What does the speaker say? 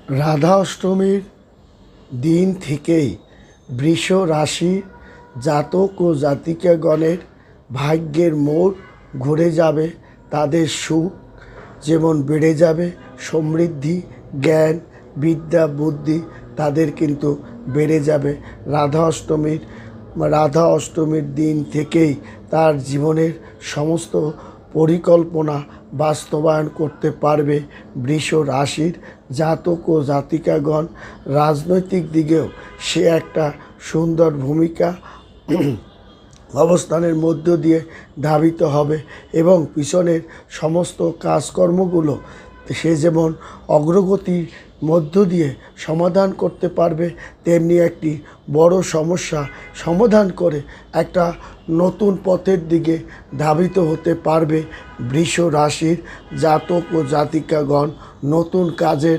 রাধা অষ্টমীর দিন থেকেই বৃষ রাশির জাতক ও জাতিকাগণের ভাগ্যের মোড় ঘুরে যাবে। তাদের সুখ যেমন বেড়ে যাবে, সমৃদ্ধি, জ্ঞান, বিদ্যা, বুদ্ধি তাদের কিন্তু বেড়ে যাবে। রাধা অষ্টমীর দিন থেকেই তার জীবনের সমস্ত পরিকল্পনা বাস্তবায়ন করতে পারবে বৃষ রাশির জাতক ও জাতিকাগণ। রাজনৈতিক দিকেও সে একটা সুন্দর ভূমিকা অবস্থানের মধ্য দিয়ে ধাবিত হবে এবং পিছনের সমস্ত কাজকর্মগুলো সে যেমন অগ্রগতির মধ্য দিয়ে সমাধান করতে পারবে, তেমনি একটি বড় সমস্যা সমাধান করে একটা নতুন পথের দিকে ধাবিত হতে পারবে বৃষ রাশির জাতক ও জাতিকাগণ। নতুন কাজের